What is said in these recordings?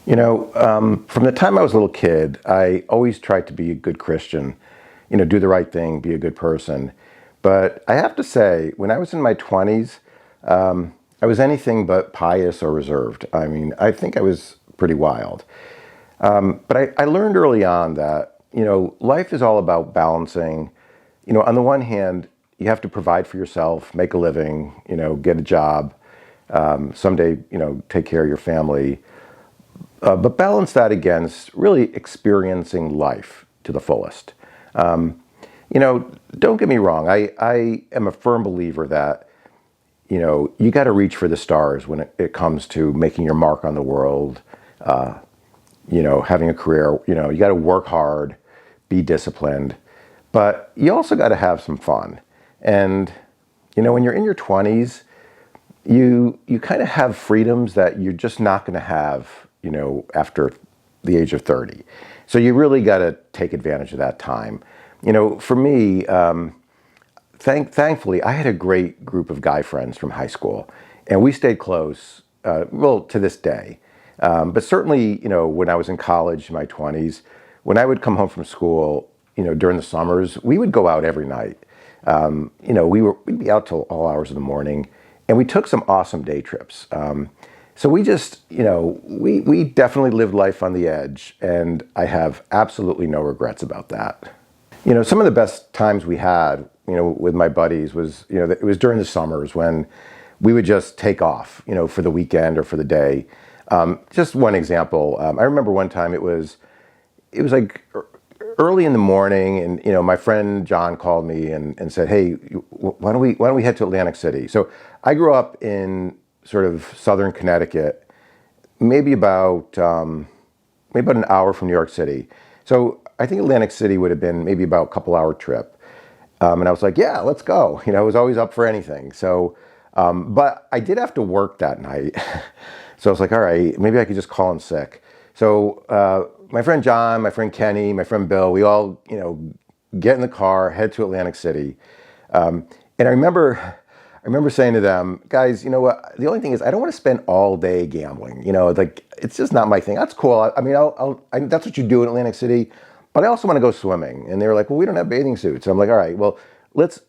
From the time I was a little kid, I always tried to be a good Christian, do the right thing, be a good person. But I have to say, when I was in my 20s, I was anything but pious or reserved. I mean, I think I was pretty wild. But I learned early on that, life is all about balancing. On the one hand, you have to provide for yourself, make a living, get a job, someday, take care of your family. But balance that against really experiencing life to the fullest. Don't get me wrong. I am a firm believer that, you got to reach for the stars when it comes to making your mark on the world, having a career. You got to work hard, be disciplined, but you also got to have some fun. And, when you're in your 20s, you kind of have freedoms that you're just not going to have, after the age of 30. So you really got to take advantage of that time. For me, thankfully, I had a great group of guy friends from high school, and we stayed close, to this day. But certainly, when I was in college, in my 20s, when I would come home from school, during the summers, we would go out every night. We'd be out till all hours of the morning, and we took some awesome day trips. So we just, we definitely lived life on the edge, and I have absolutely no regrets about that. Some of the best times we had, with my buddies was, it was during the summers when we would just take off, for the weekend or for the day. Just one example, I remember one time it was like early in the morning, and my friend John called me and said, "Hey, why don't we head to Atlantic City?" So I grew up in sort of southern Connecticut, maybe about an hour from New York City. So I think Atlantic City would have been maybe about a couple-hour trip. And I was like, "Yeah, let's go." I was always up for anything. So, but I did have to work that night. So I was like, all right, maybe I could just call in sick. So my friend John, my friend Kenny, my friend Bill, we all, get in the car, head to Atlantic City. And I remember saying to them, guys, you know what? The only thing is I don't want to spend all day gambling. It's just not my thing. That's cool. I mean, that's what you do in Atlantic City, but I also want to go swimming. And they were like, well, we don't have bathing suits. And I'm like, all right, well, let's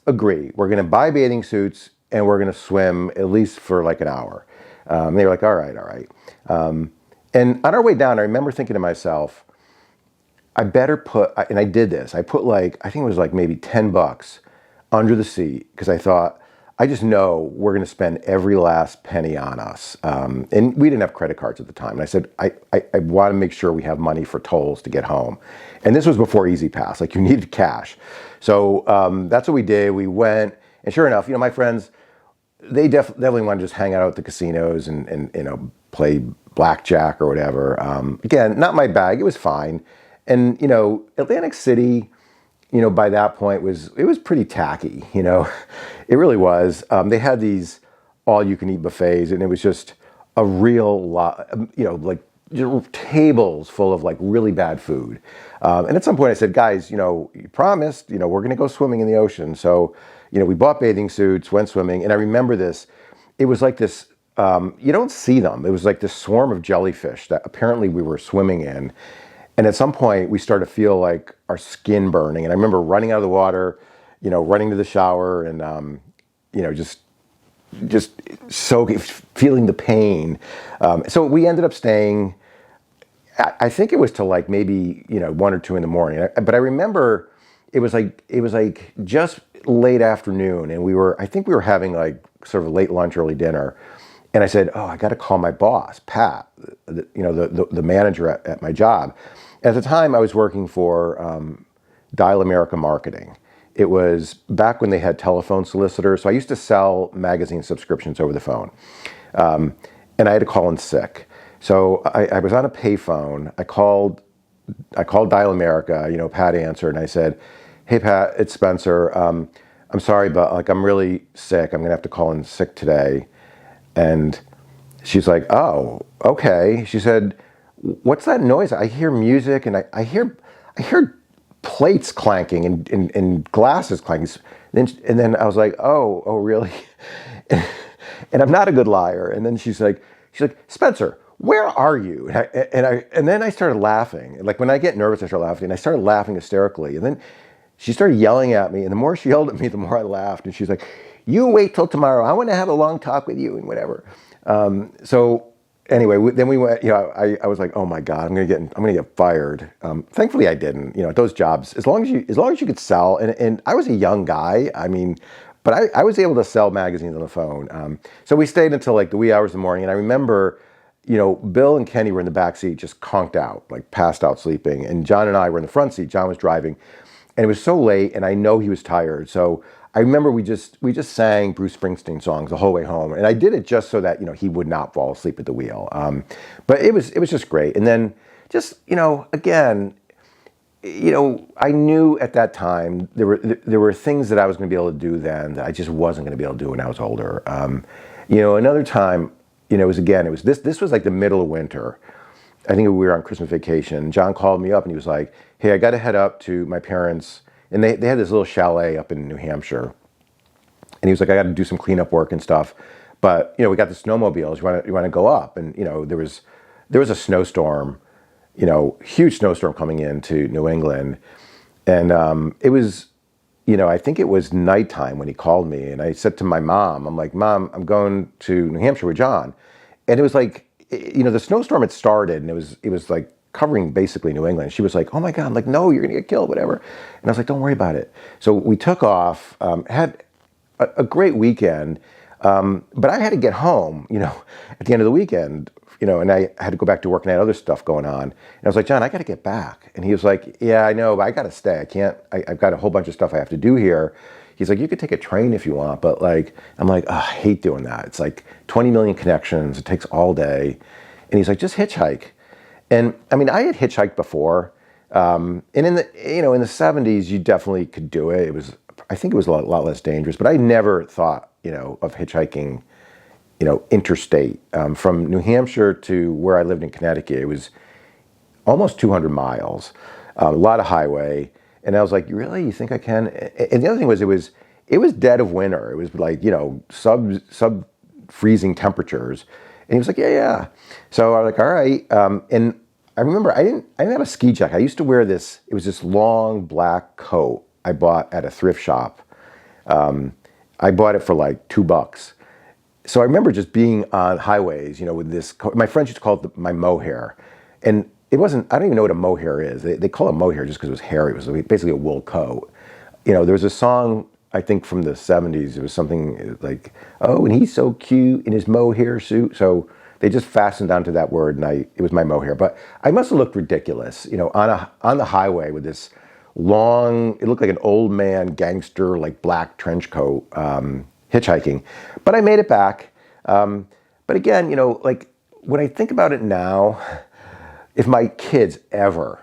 agree. We're going to buy bathing suits and we're going to swim at least for like an hour. They were like, all right. And on our way down, I remember thinking to myself, I better put, and I did this, I put I think it was like maybe $10 under the seat, because I thought, I just know we're going to spend every last penny on us. And we didn't have credit cards at the time. And I said, I want to make sure we have money for tolls to get home. And this was before Easy Pass, you needed cash. So that's what we did. We went, and sure enough, my friends, they definitely want to just hang out at the casinos and play blackjack or whatever. Again, not my bag. It was fine. And Atlantic City, by that point was pretty tacky. It really was. They had these all-you-can-eat buffets, and it was just a real lot. Tables full of really bad food. And at some point, I said, guys, you promised, we're going to go swimming in the ocean. So, we bought bathing suits, went swimming, and I remember this. It was like this. You don't see them. It was like this swarm of jellyfish that apparently we were swimming in. And at some point, we started to feel like our skin burning. And I remember running out of the water, running to the shower, and just soaking, feeling the pain. So we ended up staying. I think it was till maybe 1 or 2 in the morning. But I remember it was like just late afternoon, and I think we were having sort of late lunch, early dinner. And I said, oh, I got to call my boss, Pat, the manager at my job. At the time, I was working for Dial America Marketing. It was back when they had telephone solicitors. So I used to sell magazine subscriptions over the phone. And I had to call in sick. So I was on a payphone. I called Dial America, Pat answered, and I said, hey, Pat, it's Spencer. I'm sorry, but I'm really sick. I'm going to have to call in sick today. And she's like, oh, okay. She said, what's that noise? I hear music, and I hear plates clanking and glasses clanking. And then I was like, oh, really? And I'm not a good liar. And then she's like, Spencer, where are you? And then I started laughing. Like when I get nervous, I start laughing, and I started laughing hysterically. And then she started yelling at me, and the more she yelled at me, the more I laughed. And she's like, "You wait till tomorrow. I want to have a long talk with you and whatever." So anyway, then we went. I was like, "Oh my God, I'm gonna get fired." Thankfully, I didn't. At those jobs, as long as you could sell, and I was a young guy. I mean. But I was able to sell magazines on the phone. So we stayed until like the wee hours of the morning. And I remember, Bill and Kenny were in the back seat, just conked out, like passed out sleeping. And John and I were in the front seat. John was driving. And it was so late, and I know he was tired. So I remember we just sang Bruce Springsteen songs the whole way home. And I did it just so that, he would not fall asleep at the wheel. But it was just great. And then just, again, I knew at that time there were things that I was going to be able to do then that I just wasn't going to be able to do when I was older. Another time, it was this was like the middle of winter. I think we were on Christmas vacation. John called me up and he was like, "Hey, I got to head up to my parents," and they had this little chalet up in New Hampshire. And he was like, "I got to do some cleanup work and stuff, but we got the snowmobiles. You want to go up?" And there was a snowstorm. Huge snowstorm coming into New England. And it was, I think it was nighttime when he called me. And I said to my mom, I'm like, "Mom, I'm going to New Hampshire with John." And it was like, the snowstorm had started and it was like covering basically New England. She was like, "Oh my God," I'm like, "No, you're going to get killed, whatever." And I was like, "Don't worry about it." So we took off, had a great weekend. But I had to get home, at the end of the weekend, and I had to go back to work and I had other stuff going on. And I was like, "John, I got to get back." And he was like, "Yeah, I know, but I got to stay. I can't, I've got a whole bunch of stuff I have to do here." He's like, "You could take a train if you want." But like, I'm like, "Oh, I hate doing that. It's like 20 million connections. It takes all day." And he's like, "Just hitchhike." And I mean, I had hitchhiked before. And in the 70s, you definitely could do it. I think it was a lot less dangerous, but I never thought, of hitchhiking, interstate. From New Hampshire to where I lived in Connecticut, it was almost 200 miles, a lot of highway. And I was like, "Really? You think I can?" And the other thing was, it was dead of winter. It was like, sub freezing temperatures. And he was like, "Yeah, yeah." So I was like, "All right." And I remember I didn't have a ski jacket. I used to wear this. It was this long black coat I bought at a thrift shop. I bought it for like $2. So I remember just being on highways, with this coat. My friends used to call it my mohair. And it wasn't, I don't even know what a mohair is. They call it mohair just because it was hairy. It was basically a wool coat. There was a song, I think from the 70s. It was something like, "Oh, and he's so cute in his mohair suit." So they just fastened onto that word, and it was my mohair. But I must have looked ridiculous, on the highway with this long, it looked like an old man gangster, like black trench coat, hitchhiking. But I made it back. But again, like when I think about it now, if my kids ever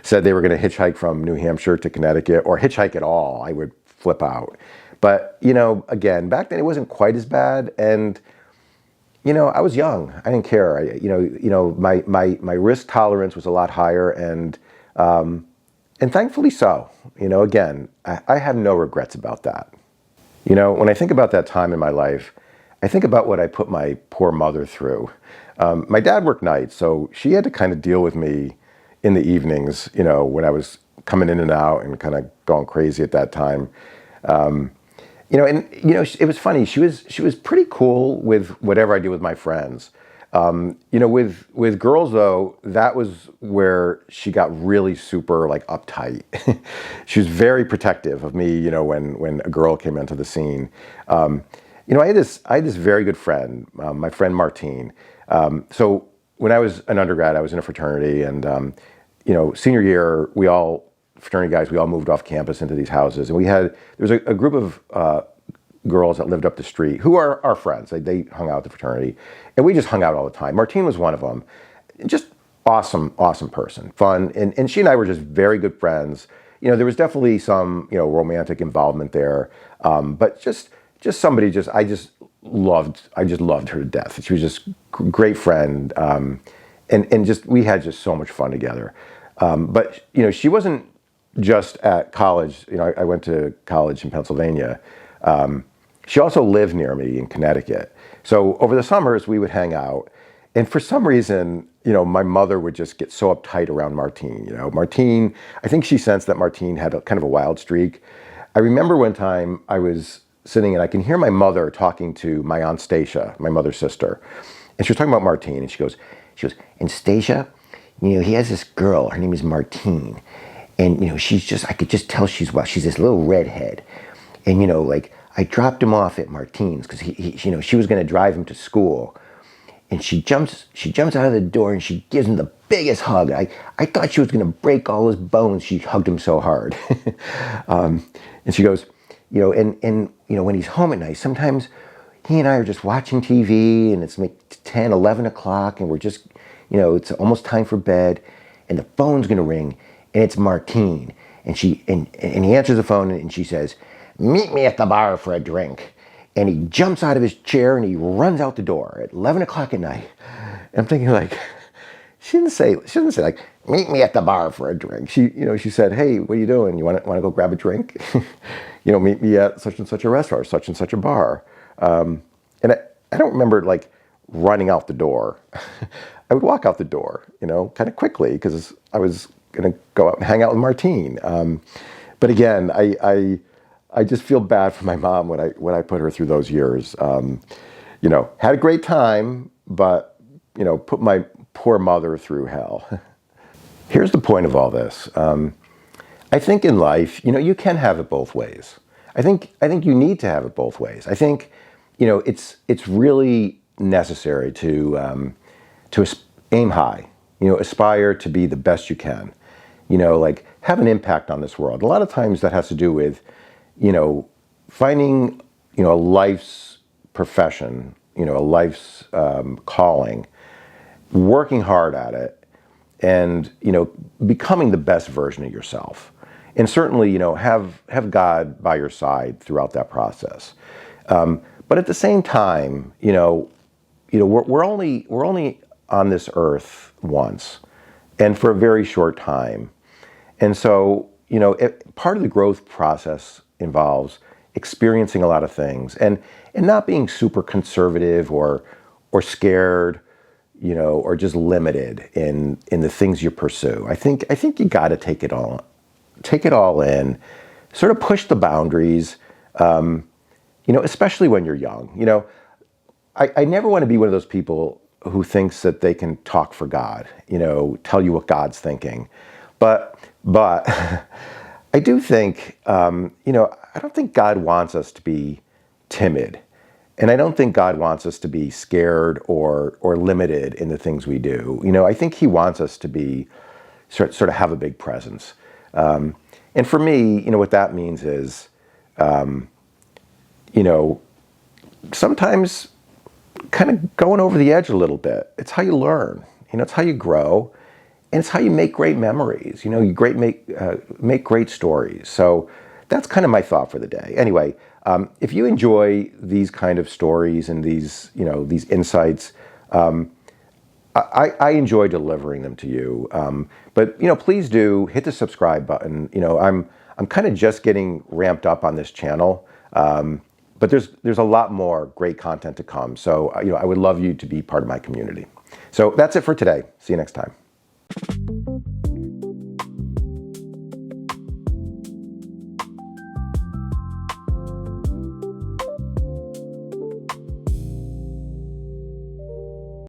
said they were going to hitchhike from New Hampshire to Connecticut or hitchhike at all, I would flip out. But, again, back then it wasn't quite as bad. And, I was young. I didn't care. My risk tolerance was a lot higher, and thankfully so. Again, I have no regrets about that. When I think about that time in my life, I think about what I put my poor mother through. My dad worked nights, so she had to kind of deal with me in the evenings, when I was coming in and out and kind of going crazy at that time. It was funny. She was pretty cool with whatever I did with my friends. With girls though, that was where she got really super like uptight. She was very protective of me, when a girl came into the scene. I had this very good friend, my friend Martine. So when I was an undergrad, I was in a fraternity, and senior year, fraternity guys, we all moved off campus into these houses, and there was a group of girls that lived up the street who are our friends. They hung out at the fraternity, and we just hung out all the time. Martine was one of them. Just awesome person, fun, and she and I were just very good friends. There was definitely some romantic involvement there, but just somebody I just loved her to death. She was just great friend, and just we had just so much fun together. But she wasn't just at college. I went to college in Pennsylvania. She also lived near me in Connecticut. So over the summers we would hang out, And for some reason, my mother would just get so uptight around Martine. Martine, I think she sensed that Martine had a kind of a wild streak. I remember one time I was sitting and I can hear my mother talking to my Aunt Stacia, my mother's sister. And she was talking about Martine, and she goes, and Stacia, he has this girl, her name is Martine. And, I could just tell she's this little redhead. And, like, I dropped him off at Martine's because she was going to drive him to school. And she jumps out of the door and she gives him the biggest hug. I thought she was going to break all his bones. She hugged him so hard. And she goes, when he's home at night, sometimes he and I are just watching TV and it's like 10, 11 o'clock and we're just, it's almost time for bed and the phone's going to ring and it's Martine. And he answers the phone and she says, "Meet me at the bar for a drink." And he jumps out of his chair and he runs out the door at 11 o'clock at night. And I'm thinking like, she doesn't say like, "Meet me at the bar for a drink." She said, "Hey, what are you doing? You want to go grab a drink? Meet me at such and such a restaurant, such and such a bar." And I don't remember like running out the door. I would walk out the door, kind of quickly because I was going to go out and hang out with Martine. But again, I just feel bad for my mom when I put her through those years. Had a great time, but put my poor mother through hell. Here's the point of all this. I think in life, you can have it both ways. I think you need to have it both ways. I think, it's really necessary to aim high. Aspire to be the best you can. Like have an impact on this world. A lot of times that has to do with finding, a life's profession, a life's calling, working hard at it, and, becoming the best version of yourself. And certainly, have God by your side throughout that process. But at the same time, we're only on this earth once, and for a very short time. And so, part of the growth process involves experiencing a lot of things and not being super conservative or scared, or just limited in the things you pursue. I think you got to take it all in, sort of push the boundaries, especially when you're young. I never want to be one of those people who thinks that they can talk for God, tell you what God's thinking. But I do think, I don't think God wants us to be timid. And I don't think God wants us to be scared or limited in the things we do. I think he wants us to be, sort of have a big presence. And for me, what that means is, sometimes kind of going over the edge a little bit. It's how you learn, it's how you grow. And it's how you make great memories. You make great stories. So that's kind of my thought for the day. Anyway, if you enjoy these kind of stories and these insights, I enjoy delivering them to you. But please do hit the subscribe button. I'm kind of just getting ramped up on this channel, but there's a lot more great content to come. So I would love you to be part of my community. So that's it for today. See you next time.